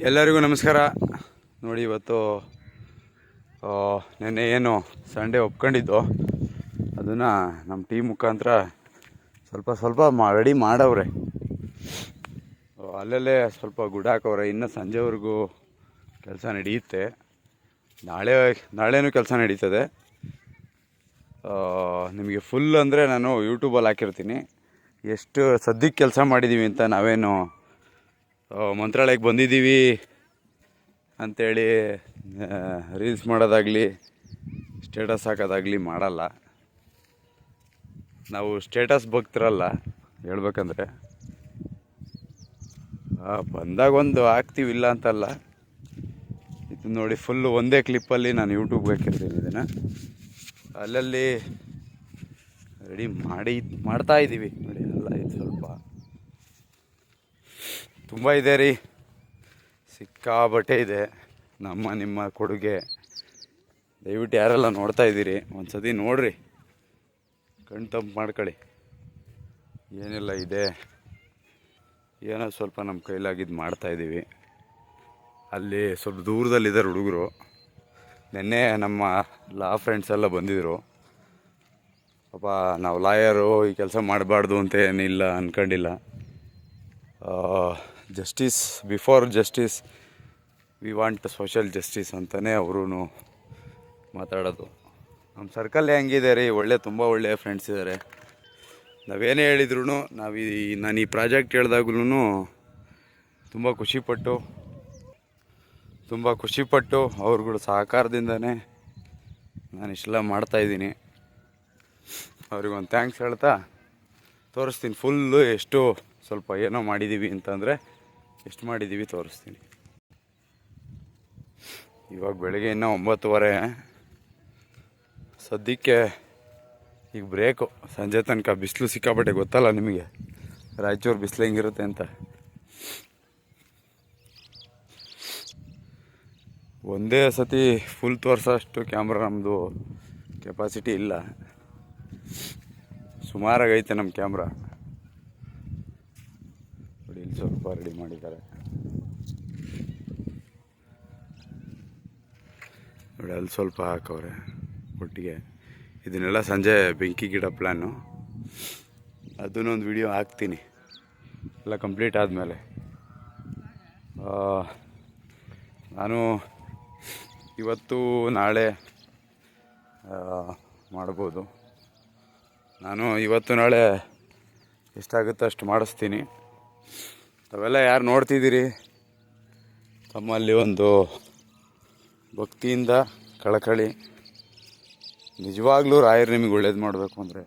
ಎಲ್ಲರಿಗೂ ನಮಸ್ಕಾರ. ನೋಡಿ, ಇವತ್ತು ನೆನ್ನೆ ಏನು ಸಂಡೇ ಒಪ್ಕೊಂಡಿದ್ದು ಅದನ್ನು ನಮ್ಮ ಟೀಮ್ ಮುಖಾಂತರ ಸ್ವಲ್ಪ ರೆಡಿ ಮಾಡವ್ರೆ. ಅಲ್ಲಲ್ಲೇ ಸ್ವಲ್ಪ ಗುಡಾಕವ್ರೆ. ಇನ್ನು ಸಂಜೆವರೆಗೂ ಕೆಲಸ ನಡೆಯುತ್ತೆ. ನಾಳೆನೂ ಕೆಲಸ ನಡೀತದೆ. ನಿಮಗೆ ಫುಲ್ ಅಂದರೆ ನಾನು ಯೂಟ್ಯೂಬಲ್ಲಿ ಹಾಕಿರ್ತೀನಿ ಎಷ್ಟು ಸದ್ಯಕ್ಕೆ ಕೆಲಸ ಮಾಡಿದ್ದೀವಿ ಅಂತ. ನಾವೇನು ಮಂತ್ರಾಲಯಕ್ಕೆ ಬಂದಿದ್ದೀವಿ ಅಂಥೇಳಿ ರೀಲ್ಸ್ ಮಾಡೋದಾಗಲಿ ಸ್ಟೇಟಸ್ ಹಾಕೋದಾಗಲಿ ಮಾಡಲ್ಲ. ನಾವು ಸ್ಟೇಟಸ್ ಭಕ್ತರಲ್ಲ ಹೇಳ್ಬೇಕಂದ್ರೆ. ಬಂದಾಗ ಒಂದು ಹಾಕ್ತೀವಿ, ಇಲ್ಲ ಅಂತಲ್ಲ. ಇದು ನೋಡಿ, ಫುಲ್ಲು ಒಂದೇ ಕ್ಲಿಪ್ಪಲ್ಲಿ ನಾನು ಯೂಟ್ಯೂಬ್ಗೆ ಹಾಕಿರ್ತೀನಿ. ಇದನ್ನು ಅಲ್ಲಲ್ಲಿ ರೆಡಿ ಮಾಡ್ತಾಯಿದ್ದೀವಿ ನೋಡಿ. ಎಲ್ಲ ಇದು ಸ್ವಲ್ಪ ತುಂಬ ಇದೆ ರೀ, ಸಿಕ್ಕಾಬಟ್ಟೆ ಇದೆ. ನಿಮ್ಮ ಕೊಡುಗೆ ದಯವಿಟ್ಟು ಯಾರೆಲ್ಲ ನೋಡ್ತಾ ಇದ್ದೀರಿ ಒಂದು ಸತಿ ನೋಡಿರಿ, ಕಣ್ಣು ತಂಪು ಮಾಡ್ಕೊಳ್ಳಿ. ಏನೆಲ್ಲ ಇದೆ, ಏನೋ ಸ್ವಲ್ಪ ನಮ್ಮ ಕೈಲಾಗಿದ್ದು ಮಾಡ್ತಾಯಿದ್ದೀವಿ. ಅಲ್ಲಿ ಸ್ವಲ್ಪ ದೂರದಲ್ಲಿದ್ದಾರೆ ಹುಡುಗರು. ನೆನ್ನೆ ನಮ್ಮ ಲಾ ಫ್ರೆಂಡ್ಸ್ ಎಲ್ಲ ಬಂದಿದ್ದರು. ಪಾಪ ನಾವು ಲಾಯರು, ಈ ಕೆಲಸ ಮಾಡಬಾರ್ದು ಅಂತ ಏನಿಲ್ಲ, ಅಂದ್ಕೊಂಡಿಲ್ಲ. Justice before justice we want social justice ಅಂತಲೇ ಅವರು ಮಾತಾಡೋದು. ನಮ್ಮ ಸರ್ಕಲ್ ಹೆಂಗಿದೆ ರೀ, ತುಂಬ ಒಳ್ಳೆಯ ಫ್ರೆಂಡ್ಸ್ ಇದ್ದಾರೆ. ನಾವೇನೇ ಹೇಳಿದ್ರು, ನಾನು ಈ ಪ್ರಾಜೆಕ್ಟ್ ಹೇಳಿದಾಗ್ಲೂ ತುಂಬ ಖುಷಿಪಟ್ಟು ಅವ್ರುಗಳ ಸಹಕಾರದಿಂದನೇ ನಾನು ಇಷ್ಟೆಲ್ಲ ಮಾಡ್ತಾಯಿದ್ದೀನಿ. ಅವ್ರಿಗೊಂದು ಥ್ಯಾಂಕ್ಸ್ ಹೇಳ್ತಾ ತೋರಿಸ್ತೀನಿ ಫುಲ್ಲು. ಎಷ್ಟು ಸ್ವಲ್ಪ ಏನೋ ಮಾಡಿದ್ದೀವಿ ಅಂತಂದರೆ ಎಷ್ಟು ಮಾಡಿದ್ದೀವಿ ತೋರಿಸ್ತೀನಿ. ಇವಾಗ ಬೆಳಗ್ಗೆ ಇನ್ನೂ 9:30. ಸದ್ಯಕ್ಕೆ ಈಗ ಬ್ರೇಕು. ಸಂಜೆ ತನಕ ಬಿಸಿಲು ಸಿಕ್ಕಾಪಟ್ಟೆ, ಗೊತ್ತಲ್ಲ ನಿಮಗೆ ರಾಯಚೂರು ಬಿಸಿಲು ಹೆಂಗಿರುತ್ತೆ ಅಂತ. ಒಂದೇ ಸತಿ ಫುಲ್ ತೋರಿಸೋಷ್ಟು ಕ್ಯಾಮ್ರಾ ನಮ್ಮದು ಕೆಪಾಸಿಟಿ ಇಲ್ಲ. ಸುಮಾರಾಗೈತೆ ನಮ್ಮ ಕ್ಯಾಮ್ರಾ. ನೋಡಿ, ಇಲ್ಲಿ ಸ್ವಲ್ಪ ರೆಡಿ ಮಾಡಿದ್ದಾರೆ ನೋಡಿ. ಅಲ್ಲಿ ಸ್ವಲ್ಪ ಹಾಕವ್ರೆ ಒಟ್ಟಿಗೆ. ಇದನ್ನೆಲ್ಲ ಸಂಜೆ ಬೆಂಕಿ ಗಿಡ ಪ್ಲ್ಯಾನು. ಅದನ್ನೊಂದು ವಿಡಿಯೋ ಹಾಕ್ತೀನಿ ಎಲ್ಲ ಕಂಪ್ಲೀಟ್ ಆದಮೇಲೆ. ನಾನು ಇವತ್ತು ನಾಳೆ ಮಾಡ್ಬೋದು. ನಾನು ಇವತ್ತು ನಾಳೆ ಎಷ್ಟಾಗುತ್ತೋ ಅಷ್ಟು ಮಾಡಿಸ್ತೀನಿ. ತಾವೆಲ್ಲ ಯಾರು ನೋಡ್ತಿದ್ದೀರಿ, ತಮ್ಮಲ್ಲಿ ಒಂದು ಭಕ್ತಿಯಿಂದ ಕಳಕಳಿ. ನಿಜವಾಗ್ಲೂ ರಾಯರು ನಿಮಗೆ ಒಳ್ಳೇದು ಮಾಡಬೇಕು ಅಂದರೆ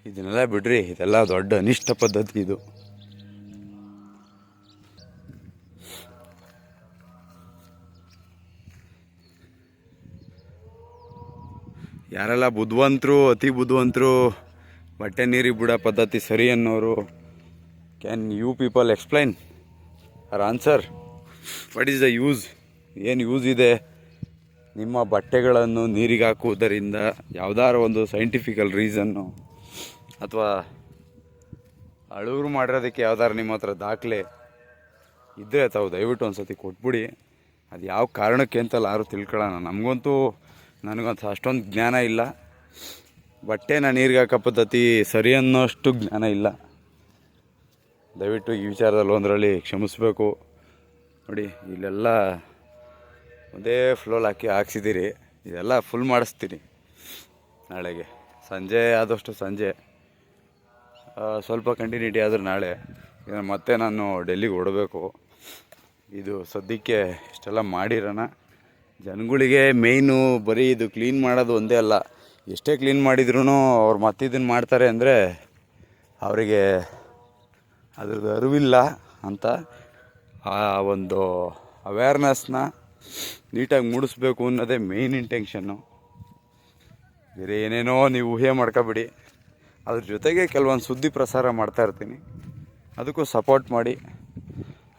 ಇದನ್ನೆಲ್ಲ ಬಿಡ್ರಿ. ಇದೆಲ್ಲ ದೊಡ್ಡ ಅನಿಷ್ಟ ಪದ್ಧತಿ ಇದು. ಯಾರೆಲ್ಲ ಅತಿ ಬುದ್ಧಿವಂತರು, ಬಟ್ಟೆ ನೀರಿಗೆ ಬಿಡೋ ಪದ್ಧತಿ ಸರಿ ಅನ್ನೋರು, can you people explain or answer what is the use? ಏನು ಯೂಸ್ ಇದೆ ನಿಮ್ಮ ಬಟ್ಟೆಗಳನ್ನು ನೀರಿಗೆ ಹಾಕುವುದರಿಂದ? ಯಾವುದಾದ್ರು ಒಂದು ಸೈಂಟಿಫಿಕಲ್ ರೀಸನ್ನು ಅಥವಾ ಅಳುವರು ಮಾಡಿರೋದಕ್ಕೆ ಯಾವ್ದಾರು ನಿಮ್ಮ ಹತ್ರ ದಾಖಲೆ ಇದ್ದರೆ ತಾವು ದಯವಿಟ್ಟು ಒಂದು ಸತಿ ಕೊಟ್ಬಿಡಿ. ಅದು ಯಾವ ಕಾರಣಕ್ಕೆ ಅಂತಲ್ಲ ಯಾರು ತಿಳ್ಕೊಳ್ಳೋಣ. ನನಗಂತೂ ಅಷ್ಟೊಂದು ಜ್ಞಾನ ಇಲ್ಲ. ಬಟ್ಟೆನ ನೀರಿಗೆ ಹಾಕೋ ಪದ್ಧತಿ ಸರಿ ಅನ್ನೋಷ್ಟು ಜ್ಞಾನ ಇಲ್ಲ. ದಯವಿಟ್ಟು ಈ ವಿಚಾರದಲ್ಲಿ ಒಂದರಲ್ಲಿ ಕ್ಷಮಿಸಬೇಕು. ನೋಡಿ, ಇಲ್ಲೆಲ್ಲ ಒಂದೇ ಫ್ಲೋಲ್ ಹಾಕ್ಸಿದ್ದೀರಿ. ಇದೆಲ್ಲ ಫುಲ್ ಮಾಡಿಸ್ತೀನಿ ನಾಳೆಗೆ. ಸಂಜೆ ಆದಷ್ಟು ಸಂಜೆ ಸ್ವಲ್ಪ ಕಂಟಿನ್ಯೂಟಿ ಆದರೂ ನಾಳೆ ಮತ್ತೆ ನಾನು ಡೆಲ್ಲಿಗೆ ಹೊರಡಬೇಕು. ಇದು ಸದ್ಯಕ್ಕೆ ಇಷ್ಟೆಲ್ಲ ಮಾಡಿರೋಣ. ಜನಗಳಿಗೆ ಮೇಯ್ನು ಬರೀ ಇದು ಕ್ಲೀನ್ ಮಾಡೋದು ಒಂದೇ ಅಲ್ಲ. ಎಷ್ಟೇ ಕ್ಲೀನ್ ಮಾಡಿದ್ರೂ ಅವ್ರು ಮತ್ತಿದನ್ನು ಮಾಡ್ತಾರೆ ಅಂದರೆ ಅವರಿಗೆ ಅದ್ರದ್ದು ಅರಿವಿಲ್ಲ ಅಂತ. ಆ ಒಂದು ಅವೇರ್ನೆಸ್ನ ನೀಟಾಗಿ ಮೂಡಿಸ್ಬೇಕು ಅನ್ನೋದೇ ಮೇಯ್ನ್ ಇಂಟೆನ್ಷನ್ನು. ಬೇರೆ ಏನೇನೋ ನೀವು ಊಹೆ ಮಾಡ್ಕೊಬಿಡಿ. ಅದ್ರ ಜೊತೆಗೆ ಕೆಲವೊಂದು ಸುದ್ದಿ ಪ್ರಸಾರ ಮಾಡ್ತಾಯಿರ್ತೀನಿ, ಅದಕ್ಕೂ ಸಪೋರ್ಟ್ ಮಾಡಿ.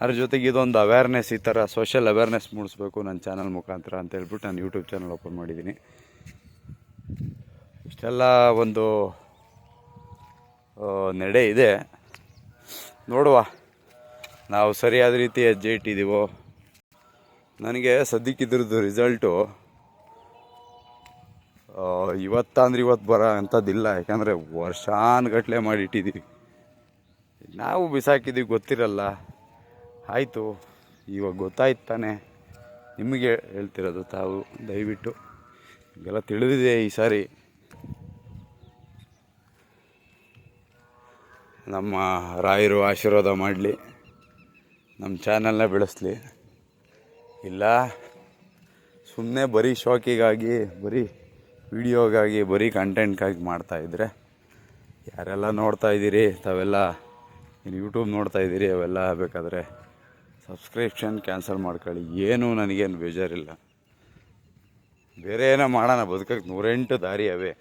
ಅದ್ರ ಜೊತೆಗೆ ಇದೊಂದು ಅವೇರ್ನೆಸ್, ಈ ಥರ ಸೋಷಿಯಲ್ ಅವೇರ್ನೆಸ್ ಮೂಡಿಸ್ಬೇಕು ನನ್ನ ಚಾನಲ್ ಮುಖಾಂತರ ಅಂತ ಹೇಳ್ಬಿಟ್ಟು ನಾನು ಯೂಟ್ಯೂಬ್ ಚಾನಲ್ ಓಪನ್ ಮಾಡಿದ್ದೀನಿ. ಇಷ್ಟೆಲ್ಲ ಒಂದು ನಡೆ ಇದೆ. ನೋಡುವ ನಾವು ಸರಿಯಾದ ರೀತಿ ಹೆಜ್ಜೆ ಇಟ್ಟಿದ್ದೀವೋ. ನನಗೆ ಸದ್ಯಕ್ಕಿದ್ರದ್ದು ರಿಸಲ್ಟು ಇವತ್ತಂದ್ರೆ ಇವತ್ತು ಬರೋ ಅಂಥದ್ದಿಲ್ಲ. ಯಾಕಂದರೆ ವರ್ಷಾನುಗಟ್ಲೆ ಮಾಡಿಟ್ಟಿದ್ದೀವಿ. ನಾವು ಬಿಸಾಕಿದ್ದೀವಿ, ಗೊತ್ತಿರಲ್ಲ. ಆಯಿತು, ಇವಾಗ ಗೊತ್ತಾಯ್ತು ತಾನೆ. ನಿಮಗೆ ಹೇಳ್ತಿರೋದು, ತಾವು ದಯವಿಟ್ಟು ಈಗೆಲ್ಲ ತಿಳಿದಿದೆ. ಈ ಸಾರಿ ನಮ್ಮ ರಾಯರು ಆಶೀರ್ವಾದ ಮಾಡಲಿ, ನಮ್ಮ ಚಾನಲ್ನ ಬೆಳೆಸಲಿ. ಇಲ್ಲ ಸುಮ್ಮನೆ ಬರೀ ಶೋಕಿಗಾಗಿ, ಬರೀ ವಿಡಿಯೋಗಾಗಿ, ಬರೀ ಕಂಟೆಂಟ್ಗಾಗಿ ಮಾಡ್ತಾಯಿದ್ರೆ, ಯಾರೆಲ್ಲ ನೋಡ್ತಾ ಇದ್ದೀರಿ ತಾವೆಲ್ಲ ಯೂಟ್ಯೂಬ್ ನೋಡ್ತಾ ಇದ್ದೀರಿ, ಅವೆಲ್ಲ ಬೇಕಾದರೆ ಸಬ್ಸ್ಕ್ರಿಪ್ಷನ್ ಕ್ಯಾನ್ಸಲ್ ಮಾಡ್ಕೊಳ್ಳಿ. ಏನೂ ನನಗೇನು ಬೇಜಾರಿಲ್ಲ. ಬೇರೆ ಏನೋ ಮಾಡೋಣ, ಬದುಕಕ್ಕೆ 108 ದಾರಿ ಅವೆ.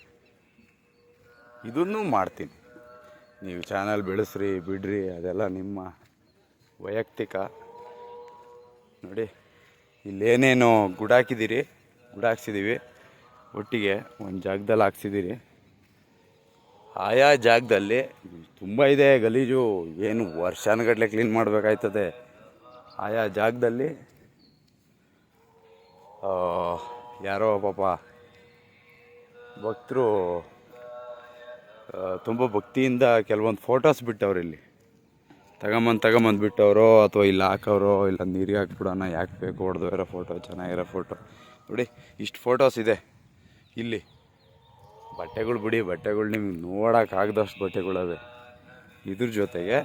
ಇದನ್ನೂ ಮಾಡ್ತೀನಿ. ನೀವು ಚಾನಲ್ ಬೆಳೆಸ್ರಿ ಬಿಡ್ರಿ, ಅದೆಲ್ಲ ನಿಮ್ಮ ವೈಯಕ್ತಿಕ. ನೋಡಿ, ಇಲ್ಲೇನೇನು ಗುಡಾಕಿದ್ದೀರಿ, ಗುಡಾಕ್ಸಿದ್ದೀವಿ ಒಟ್ಟಿಗೆ ಒಂದು ಜಾಗದಲ್ಲಿ ಹಾಕ್ಸಿದ್ದೀರಿ. ಆಯಾ ಜಾಗದಲ್ಲಿ ತುಂಬ ಇದೆ ಗಲೀಜು, ಏನು ವರ್ಷಾನುಗಟ್ಟಲೆ ಕ್ಲೀನ್ ಮಾಡಬೇಕಾಯ್ತದೆ. ಆಯಾ ಜಾಗದಲ್ಲಿ ಯಾರೋ ಪಾಪ ಭಕ್ತರು ತುಂಬ ಭಕ್ತಿಯಿಂದ ಕೆಲವೊಂದು ಫೋಟೋಸ್ ಬಿಟ್ಟವ್ರು. ಇಲ್ಲಿ ತಗೊಂಬಂದು ಬಿಟ್ಟವರು, ಅಥವಾ ಇಲ್ಲಿ ಹಾಕೋರು, ಇಲ್ಲ ನೀರಿಗೆ ಹಾಕ್ಬಿಡೋಣ, ಯಾಕೆ ಬೇಕು ಹೊಡೆದು ಇರೋ ಫೋಟೋ, ಚೆನ್ನಾಗಿರೋ ಫೋಟೋ. ನೋಡಿ, ಇಷ್ಟು ಫೋಟೋಸ್ ಇದೆ ಇಲ್ಲಿ. ಬಟ್ಟೆಗಳು ಬಿಡಿ, ಬಟ್ಟೆಗಳು ನಿಮ್ಗೆ ನೋಡೋಕ್ಕಾಗ್ದಷ್ಟು ಬಟ್ಟೆಗಳವೆ. ಇದ್ರ ಜೊತೆಗೆ